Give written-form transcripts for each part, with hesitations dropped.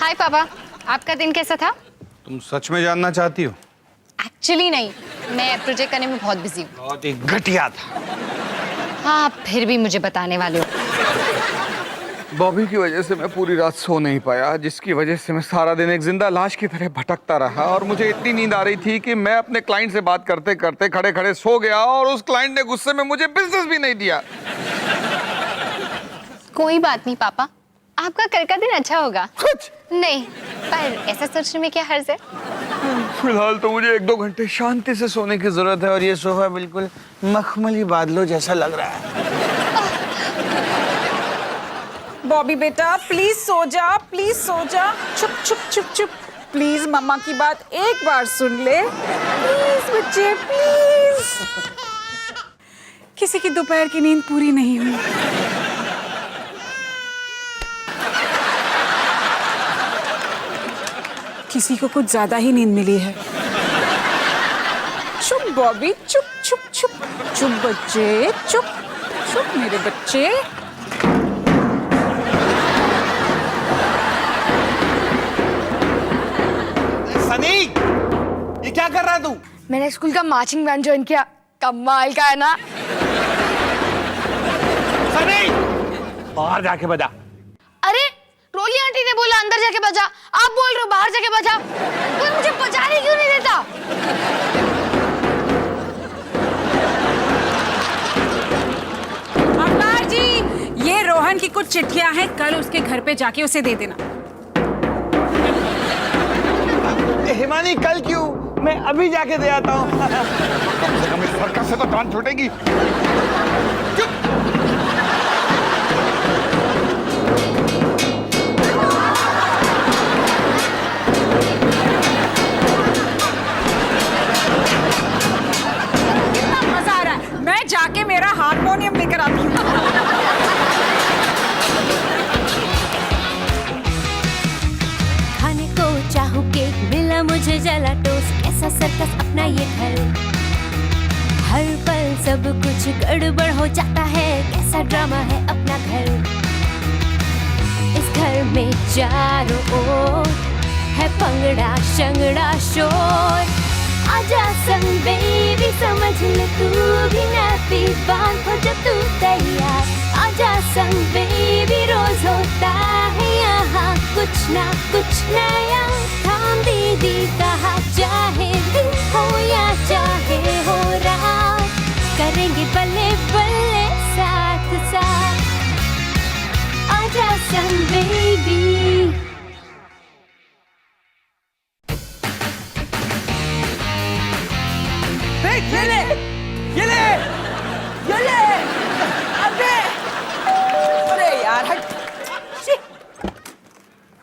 हाय पापा, आपका दिन कैसा था? तुम सच में जानना चाहती हो? एक्चुअली नहीं, मैं प्रोजेक्ट करने में बहुत बिजी हूँ। बहुत ही घटिया था। हाँ, फिर भी मुझे बताने वाले हो। बॉबी की वजह से मैं पूरी रात सो नहीं पाया, जिसकी वजह से मैं सारा दिन एक जिंदा लाश की तरह भटकता रहा और मुझे इतनी नींद आ रही थी कि मैं अपने क्लाइंट से बात करते करते खड़े खड़े सो गया और उस क्लाइंट ने गुस्से में मुझे बिजनेस भी नहीं दिया। कोई बात नहीं पापा, आपका कल का दिन अच्छा होगा। सच? नहीं, पर ऐसा सोचने में क्या हर्ज है? फिलहाल तो मुझे 1-2 घंटे शांति से सोने की जरूरत है और ये सोफा बिल्कुल मखमली बादलों जैसा लग रहा है। बॉबी बेटा प्लीज सो जा, प्लीज सो जा। चुप चुप चुप चुप, प्लीज मम्मा की बात एक बार सुन ले, प्लीज बच्चे प्लीज। किसी की दोपहर की नींद पूरी नहीं हुई। किसी को कुछ ज्यादा ही नींद मिली है। चुप बॉबी, चुप चुप चुप चुप बच्चे, चुप चुप मेरे बच्चे। सनी, ये क्या कर रहा है तू? मैंने स्कूल का मार्चिंग बैंड ज्वाइन किया, कमाल का है ना? सनी, बाहर जाके बजा। अरे रोली आंटी ने बोला अंदर जाके बजा, आप बोल रहे हो बाहर जाके बजा। कोई मुझे बजाने क्यों नहीं देता? अवतार जी, ये रोहन की कुछ चिट्ठियां हैं, कल उसके घर पे जाके उसे दे देना। हिमानी कल क्यों? मैं अभी जाके दे आता हूँ। कम से कम इस सर्कस से तो टांग छूटेगी। कितना मजा आ रहा है, मैं जाके मेरा हारमोनियम लेकर आती हूँ। खाने को चाहूं केक, मिला मुझे जला टोस्ट, कैसा सर्कस अपना ये घर। हर पल सब कुछ गड़बड़ हो जाता है, कैसा ड्रामा है अपना घर। इस घर में चारों ओर है पंगड़ा शंगड़ा शोर। आजा संग बेबी, समझ ले तू भी नापी बांध हो जब तू तैयार। आजा संग बेबी, रोज होता है यहाँ कुछ ना कुछ नया। थाम दीदी कहा, चाहे दिन हो या चाहे हो रात, करेंगे बल्ले बल्ले साथ साथ। आजा संग बेबी। ये ले अबे, अरे यार हट।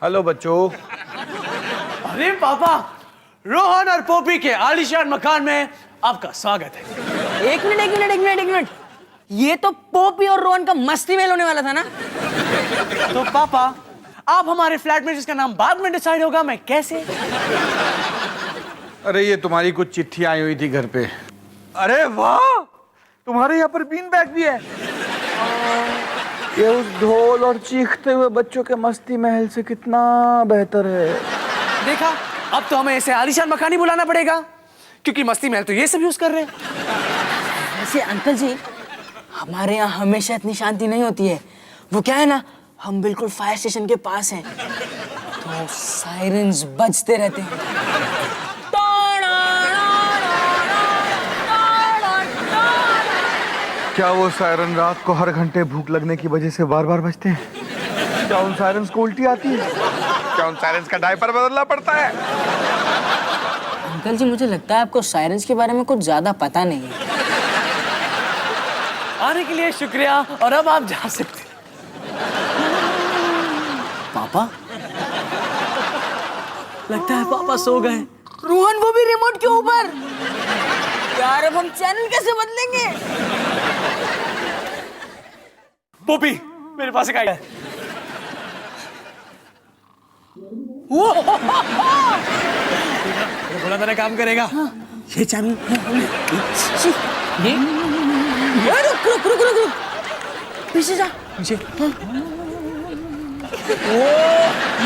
हेलो बच्चों। अरे पापा, रोहन और पोपी के आलीशान मकान में आपका स्वागत है। एक मिनट, ये तो पोपी और रोहन का मस्ती मेल होने वाला था ना? तो पापा, आप हमारे फ्लैट में जिसका नाम बाद में डिसाइड होगा, मैं कैसे? अरे ये तुम्हारी कुछ चिट्ठी आई हुई थी घर पे। अरे वाह, तुम्हारे यहाँ पर बीन बैग भी है। ये उस ढोल और चीखते हुए बच्चों के मस्ती महल से कितना बेहतर है। देखा, अब तो हमें ऐसे आलीशान मकान ही बुलाना पड़ेगा, क्योंकि मस्ती महल तो ये सब यूज कर रहे हैं। वैसे अंकल जी, हमारे यहाँ हमेशा इतनी शांति नहीं होती है। वो क्या है ना, हम बिल्कुल फायर स्टेशन के पास हैं, तो सायरन्स बजते रहते हैं। क्या वो सायरन रात को हर घंटे भूख लगने की वजह से बार बार बजते हैं? क्या उन सायरन्स को उल्टी आती है? क्या उन सायरन्स का डायपर बदलना पड़ता है? अंकल जी, मुझे लगता है आपको सायरन्स के बारे में कुछ ज्यादा पता नहीं है। आने के लिए शुक्रिया, और अब आप जा सकते हैं। पापा, लगता है पापा सो गए। रोहन वो भी रिमोट के ऊपर। यार अब हम चैनल कैसे बदलेंगे? पोपी, मेरे पास एक आइडिया है। बोला था ना काम करेगा। ये चैनल ये रुक, पीछे जा। पीछे।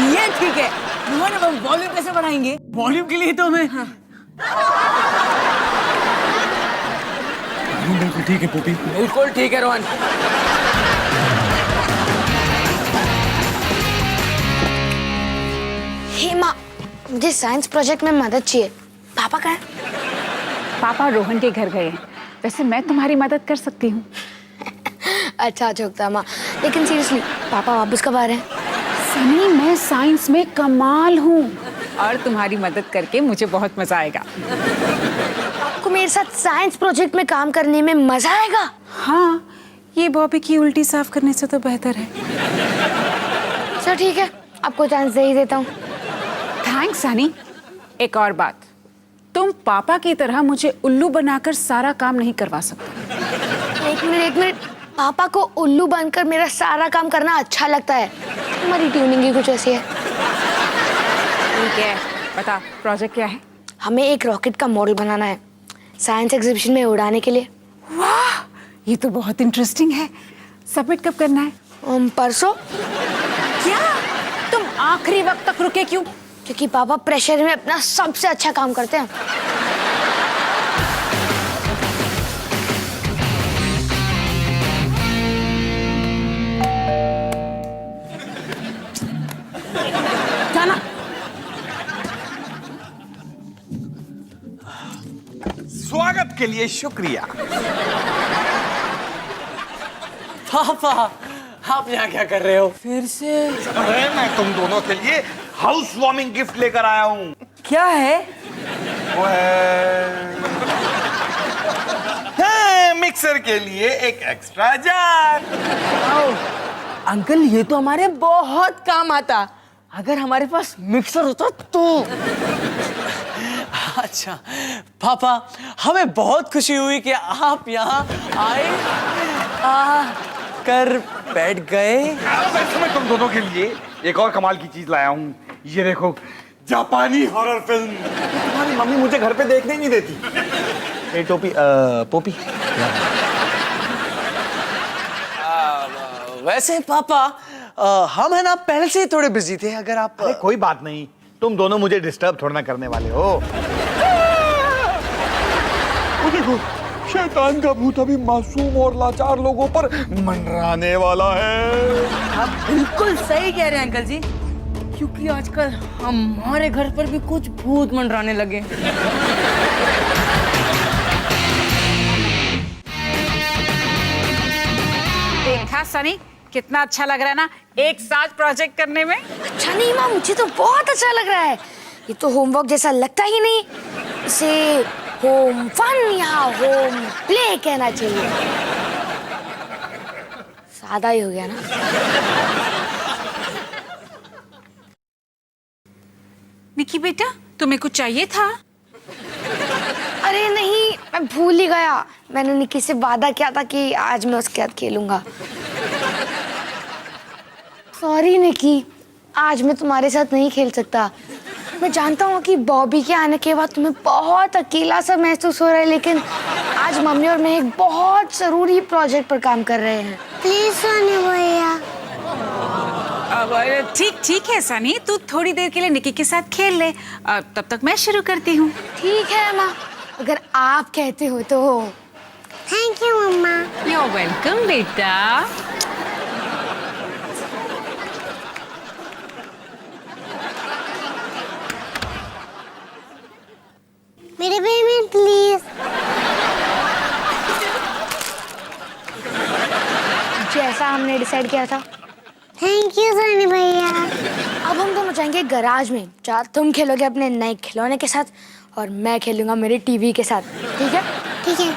ये ठीक है। रोहन वॉल्यूम कैसे बढ़ाएंगे? वॉल्यूम के लिए तो मैं बिल्कुल ठीक है पोपी। बिल्कुल ठीक है रोहन। हेमा, मुझे साइंस प्रोजेक्ट में मदद चाहिए। पापा कहाँ है? पापा रोहन के घर गए हैं। वैसे मैं तुम्हारी मदद कर सकती हूँ। अच्छा चौकता माँ, लेकिन सीरियसली पापा वापस कब आ रहे हैं? सनी, मैं साइंस में कमाल हूँ और तुम्हारी मदद करके मुझे बहुत मजा आएगा। आपको मेरे साथ साइंस प्रोजेक्ट में काम करने में मजा आएगा? हाँ, ये बॉबी की उल्टी साफ करने से तो बेहतर है। चलो ठीक है, आपको चांस दे ही देता हूँ। थैंक्स सनी। एक और बात, तुम पापा की तरह मुझे उल्लू बनाकर सारा काम नहीं करवा सकते। एक मिनट, पापा को उल्लू बनकर मेरा सारा काम करना अच्छा लगता है। हमारी ट्यूनिंग ही कुछ ऐसी है। ठीक है, बता प्रोजेक्ट क्या है? हमें एक रॉकेट का मॉडल बनाना है साइंस एग्जीबिशन में उड़ाने के लिए। वाह, ये तो बहुत इंटरेस्टिंग है। सबमिट कब करना है? परसों। क्या तुम आखिरी वक्त तक रुके क्यों? क्योंकि पापा प्रेशर में अपना सबसे अच्छा काम करते हैं। जाना। स्वागत के लिए शुक्रिया। पापा, आप यहाँ क्या कर रहे हो? फिर से अरे मैं तुम दोनों के लिए हाउस वार्मिंग गिफ्ट लेकर आया हूँ। क्या है? वो है मिक्सर के लिए एक एक्स्ट्रा जार। अंकल, ये तो हमारे बहुत काम आता। अगर हमारे पास मिक्सर होता तो। अच्छा पापा, हमें बहुत खुशी हुई कि आप यहाँ आए कर बैठ गए। वैसे मैं तुम दोनों के लिए एक और कमाल की चीज लाया हूँ। ये देखो, जापानी हॉरर फिल्म। तुम्हारी मम्मी मुझे घर पे देखने ही नहीं देती। ए टोपी, पोपी। वैसे पापा, हम है ना पहले से ही थोड़े बिजी थे। अगर आप अरे कोई बात नहीं, तुम दोनों मुझे डिस्टर्ब थोड़ा ना करने वाले हो। वो देखो, शैतान का भूत अभी मासूम और लाचार लोगों पर मंडराने वाला है। आप बिल्कुल सही कह रहे हैं अंकल जी, क्योंकि आजकल हमारे घर पर भी कुछ भूत मंडराने लगे। देखा सनी, कितना अच्छा लग रहा है ना एक साथ प्रोजेक्ट करने में। अच्छा नहीं माँ, मुझे तो बहुत अच्छा लग रहा है। ये तो होमवर्क जैसा लगता ही नहीं। इसे होम फन या होम प्ले कहना चाहिए। सादा ही हो गया ना। निकी बेटा, तुम्हें कुछ चाहिए था? अरे नहीं, मैं भूल ही गया। मैंने निकी से वादा किया था कि आज मैं उसके साथ खेलूंगा। सॉरी निकी, आज मैं तुम्हारे साथ नहीं खेल सकता। मैं जानता हूँ कि बॉबी के आने के बाद तुम्हें बहुत अकेला सा महसूस हो रहा है, लेकिन आज मम्मी और मैं एक बहुत जरूरी प्रोजेक्ट पर काम कर रहे हैं। प्लीज सोनी भैया। अब ठीक है सनी, तू थोड़ी देर के लिए निकी के साथ खेल ले। तब तक मैं शुरू करती हूँ। ठीक है माँ, अगर आप कहते हो तो। थैंक यू मम्मा। यू आर वेलकम बेटा। मेरे पेमेंट प्लीज। जैसा हमने डिसाइड किया था। थैंक यू सनी भैया। अब हम दोनों जाएंगे गराज में, जहाँ तुम खेलोगे अपने नए खिलौने के साथ और मैं खेलूंगा मेरे टीवी के साथ। ठीक है? ठीक है।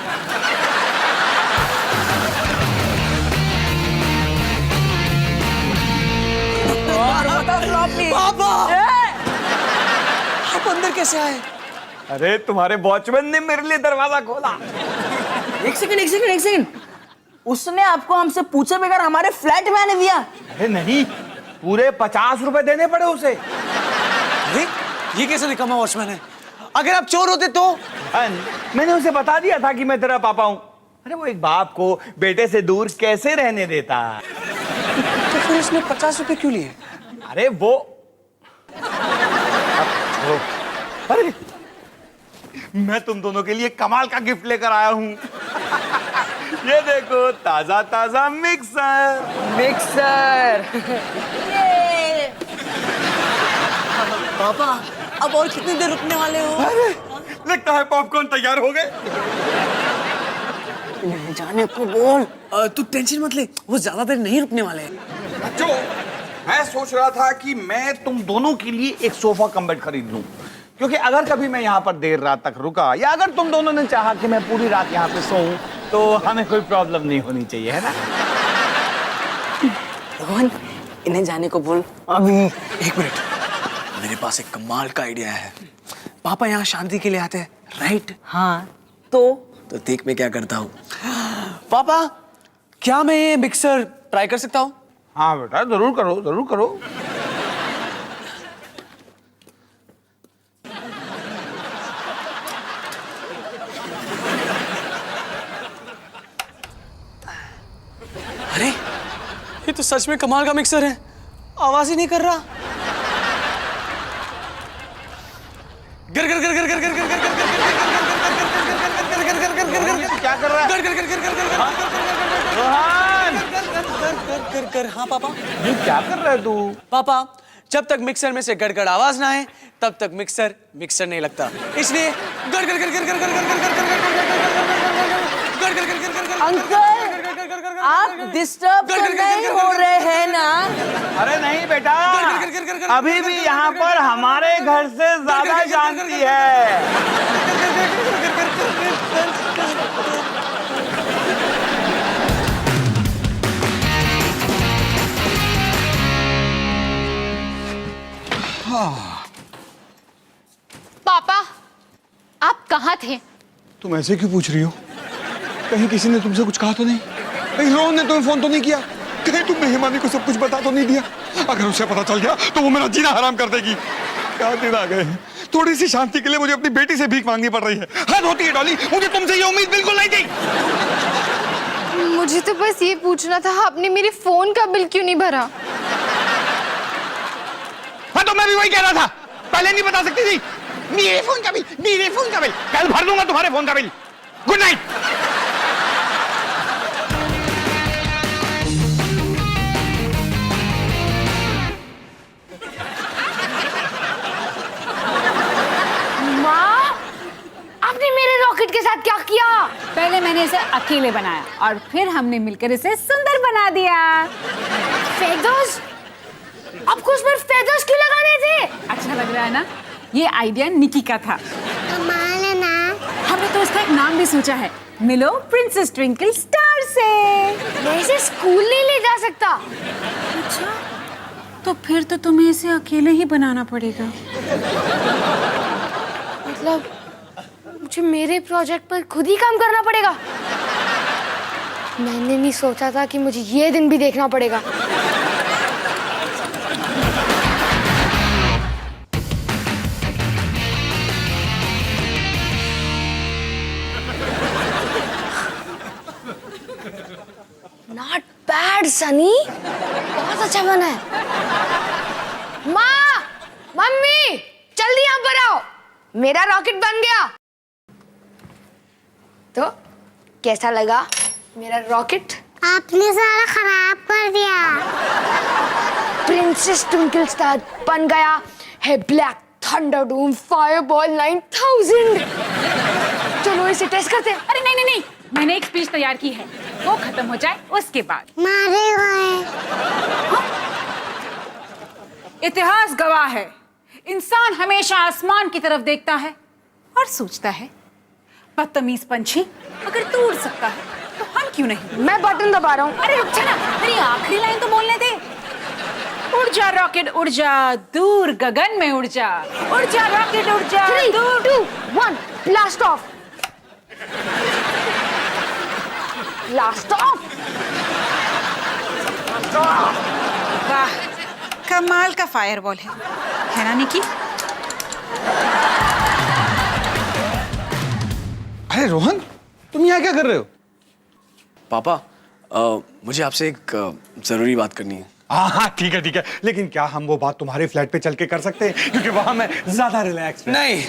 पापा, आप अंदर कैसे आए? अरे तुम्हारे वॉचमैन ने मेरे लिए दरवाजा खोला। एक सेकंड। उसने आपको हमसे पूछे बगैर हमारे फ्लैट में आने दिया? अरे नहीं, पूरे 50 रुपए देने पड़े उसे। अरे ये कैसे निकम्मा वॉचमैन है? अगर आप चोर होते तो? मैंने उसे बता दिया था कि मैं तेरा पापा हूँ। अरे वो एक बाप को बेटे से दूर कैसे रहने देता। तो फिर उसने 50 रुपए क्यों लिए? अरे वो अरे मैं तुम दोनों के लिए कमाल का गिफ्ट लेकर आया हूँ। ये देखो, ताजा ताजा मिक्सर। मिक्सर। पापा अब और कितनी देर रुकने वाले हो? अरे लगता है पॉपकॉर्न तैयार हो गए। नहीं जाने को बोल। तू टेंशन मत ले, वो ज्यादा देर नहीं रुकने वाले हैं। बच्चों, मैं सोच रहा था कि मैं तुम दोनों के लिए एक सोफा कम बेड खरीद लूं, क्योंकि अगर कभी मैं यहाँ पर देर रात तक रुका या अगर तुम दोनों ने चाहा कि मैं पूरी रात यहाँ पे सोऊं तो हमें कोई प्रॉब्लम नहीं होनी चाहिए, है ना? रोहन इन्हें जाने को बोल अभी। एक मिनट, मेरे पास एक कमाल का आइडिया है। पापा यहाँ शांति के लिए आते हैं, राइट? हाँ तो देख मैं क्या करता हूँ। पापा, क्या मैं ये मिक्सर ट्राई कर सकता हूँ? हाँ बेटा, जरूर करो, जरूर करो। अरे ये तो सच में कमाल का मिक्सर है, आवाज ही नहीं कर रहा। गर गर गर गर गर गर गर गर क्या कर रहा है कर। हाँ पापा। ये क्या कर रहा है तू? पापा, जब तक मिक्सर में से गड़गड़ आवाज ना आए तब तक मिक्सर मिक्सर नहीं लगता, इसलिए गड़ गड़ गड़ गड़ गड़ गड़ गड़ गड़ गड़ गड़ गड़ गड़ गड़। अंकल आप डिस्टर्ब तो नहीं हो रहे हैं ना? अरे नहीं बेटा, अभी भी यहाँ पर हमारे घर से ज्यादा जानती है। पापा, आप कहाँ थे? तुम ऐसे क्यों पूछ रही हो? कहीं किसी ने तुमसे कुछ कहा तो नहीं? कहीं रोहन ने तुम्हें फोन तो नहीं किया? कहीं तुमने हिमानी को सब कुछ बता तो नहीं दिया? अगर उसे पता चल गया तो वो मेरा जीना हराम कर देगी। क्या दिन आ गए। थोड़ी सी शांति के लिए मुझे अपनी बेटी से भीख मांगनी पड़ रही है। हद होती है डॉली, मुझे तुमसे ये उम्मीद बिल्कुल नहीं थी। मुझे तो बस ये पूछना था, आपने मेरे फोन का बिल क्यों नहीं भरा? हाँ तो मैं भी वही कह रहा था, पहले नहीं बता सकती थी। मेरे फोन का बिल, मेरे फोन का बिल, कल भर दूंगा तुम्हारे फोन का बिल। Good night. माँ, आपने मेरे रॉकेट के साथ क्या किया? पहले मैंने इसे अकेले बनाया और फिर हमने मिलकर इसे सुंदर बना दिया। फेदर्स? आपको उस पर फेदर्स क्यों लगाने थे? अच्छा लग रहा है ना? ये आइडिया निकी का था। कमाल है ना? हमने तो इसका एक नाम भी सोचा है, मिलो प्रिंसेस ट्विंकल स्टार से। मैं इसे स्कूल नहीं ले जा सकता। अच्छा, तो फिर तो तुम्हें इसे अकेले ही बनाना पड़ेगा। मतलब मुझे मेरे प्रोजेक्ट पर खुद ही काम करना पड़ेगा। मैंने नहीं सोचा था कि मुझे ये दिन भी देखना पड़ेगा। नॉट बैड सनी, बहुत अच्छा बना है। माँ, मम्मी, जल्दी यहाँ पर आओ, मेरा रॉकेट बन गया। तो कैसा लगा मेरा रॉकेट? आपने सारा खराब कर दिया। प्रिंसेस ट्विंकल स्टार बन गया है ब्लैक थंडरडूम फायरबॉल 9000। चलो इसे टेस्ट करते हैं। अरे नहीं नहीं नहीं, मैंने एक स्पीच तैयार की है, वो खत्म हो जाए उसके बाद। मारे गए। इतिहास गवाह है, इंसान हमेशा आसमान की तरफ देखता है और सोचता है, बदतमीज पंछी अगर तू उड़ सकता है तो हम क्यों नहीं? मैं बटन दबा रहा हूँ। अरे रुक जा ना, मेरी आखिरी लाइन तो बोलने दे। उड़ जा रॉकेट उड़ जा, दूर गगन में उड़ जा। उड़ जा रॉकेट उड़ जा, 3, दूर। 2, 1, ब्लास्ट ऑफ। Blast of. वाह, कमाल का फायरबॉल है ना निकी? अरे रोहन, तुम यहाँ क्या कर रहे हो? पापा, मुझे आपसे एक जरूरी बात करनी है। हाँ ठीक है, लेकिन क्या हम वो बात तुम्हारे फ्लैट पे चल के कर सकते हैं, क्योंकि वहां मैं ज्यादा रिलैक्स। नहीं,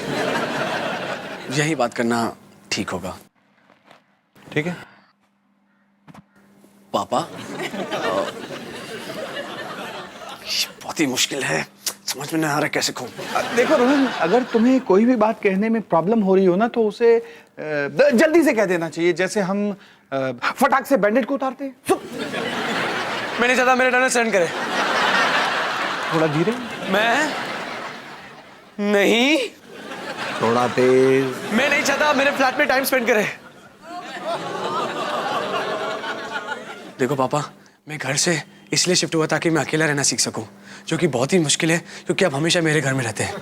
यही बात करना ठीक होगा। ठीक है पापा, बहुत ही मुश्किल है, समझ में नहीं आ रहा कैसे कहूं। देखो रोहन, अगर तुम्हें कोई भी बात कहने में प्रॉब्लम हो रही हो ना, तो उसे जल्दी से कह देना चाहिए, जैसे हम फटाक से बैंडेड को उतारते हैं। मैंने चाहता मेरे टाइम सेंड करे। थोड़ा धीरे। मैं नहीं, थोड़ा तेज। मैं नहीं चाहता मेरे फ्लैट में टाइम स्पेंड करे। देखो पापा, मैं घर से इसलिए शिफ्ट हुआ ताकि मैं अकेला रहना सीख सकूं, जो कि बहुत ही मुश्किल है क्योंकि आप हमेशा मेरे घर में रहते हैं।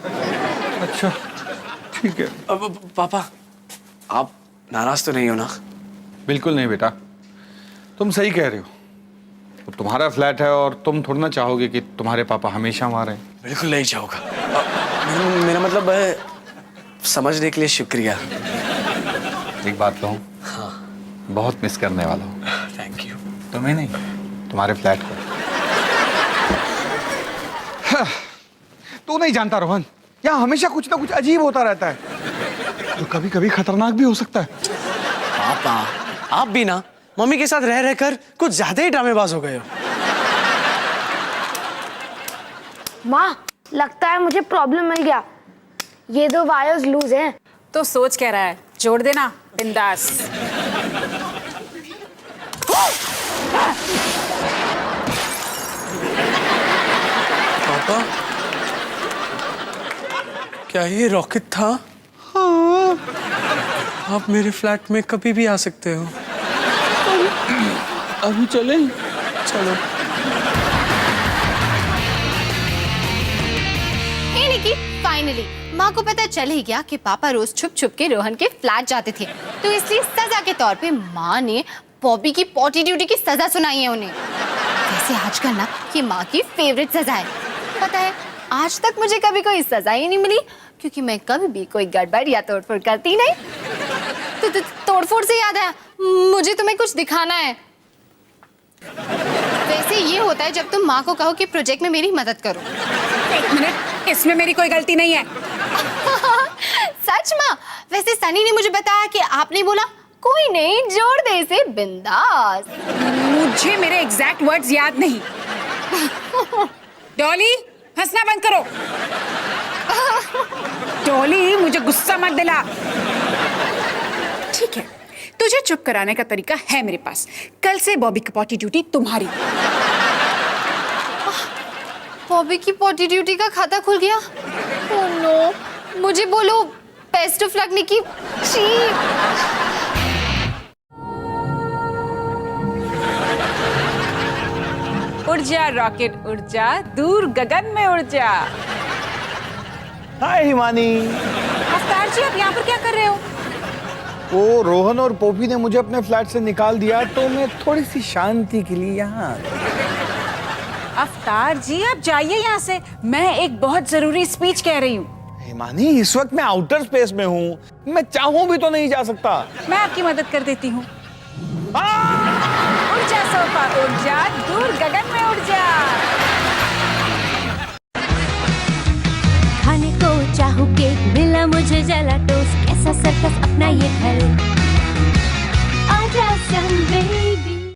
अच्छा ठीक है। अब पापा, आप नाराज तो नहीं हो ना? बिल्कुल नहीं बेटा, तुम सही कह रहे हो। तो तुम्हारा फ्लैट है और तुम थोड़ा ना चाहोगे कि तुम्हारे पापा हमेशा वहां रहें। बिल्कुल नहीं चाहूंगा। मेरा मतलब है, समझने के लिए शुक्रिया। एक बात कहूँ? हाँ। बहुत मिस करने वाला हूँ। Thank you. तुम्हें नहीं, तुम्हारे फ्लैट को। हाँ, तू नहीं जानता रोहन, यहाँ हमेशा कुछ ना कुछ अजीब होता रहता है, जो कभी कभी खतरनाक भी हो सकता है। पापा, आप भी ना मम्मी के साथ रह रहकर कुछ ज्यादा ही ड्रामेबाज हो गए हो। माँ, लगता है मुझे प्रॉब्लम मिल गया। ये 2 वायर्स लूज हैं। तो सोच क्या रहा है, जोड़ देना, बिंदास। पापा, क्या ये रॉकेट था? हाँ। आप मेरे फ्लैट में कभी भी आ सकते हो। अभी चले? चलो। हे निकी, फाइनली माँ को पता चल ही गया कि पापा रोज छुप छुप के रोहन के फ्लैट जाते थे, तो इसलिए सजा के तौर पे माँ ने बॉबी की पॉटी ड्यूटी की सजा सुनाई है उन्हें। वैसे आजकल ना ये माँ की फेवरेट सजा है। पता है, आज तक मुझे कभी कोई सजा ही नहीं मिली, क्योंकि मैं कभी भी कोई गड़बड़ या तोड़फोड़ करती नहीं। तो तोड़फोड़ से याद आया, मुझे तुम्हें कुछ दिखाना है। वैसे ये होता है जब तुम माँ को कहो कि प्रोजेक्ट में मेरी मदद करो। 1 मिनट, इसमें मेरी कोई गलती नहीं है। सच माँ? वैसे सनी ने मुझे बताया कि आपने बोला कोई नहीं, जोड़ दे इसे, बिंदास। मुझे मेरे एग्जैक्ट वर्ड्स याद नहीं। डॉली, हंसना बंद करो। डॉली, मुझे गुस्सा मत दिला। ठीक है, तुझे चुप कराने का तरीका है मेरे पास। कल से बॉबी की पॉटी ड्यूटी तुम्हारी। बॉबी की पॉटी ड्यूटी का खाता खुल गया। ओह नो, मुझे बोलो बेस्ट ऑफ लक निकी। उड़ जा रॉकेट, उड़ जा, दूर गगन में उड़ जा। हाय हिमानी। अवतार जी, आप यहाँ पर क्या कर रहे हो? वो रोहन और पोपी ने मुझे अपने फ्लैट से निकाल दिया, तो मैं थोड़ी सी शांति के लिए यहाँ। अवतार जी, आप जाइए यहाँ से, मैं एक बहुत जरूरी स्पीच कह रही हूँ। हिमानी, इस वक्त मैं आउटर स्पेस में हूँ, मैं चाहूँ भी तो नहीं जा सकता। मैं आपकी मदद कर देती हूँ। उड़ जा सोफा, उड़ जा, दूर गगन में उड़ जा। खाने को चाहूँ केक, मिला मुझे जला टोस्ट, कैसा सर्कस अपना ये घर। आजा संग बेबी।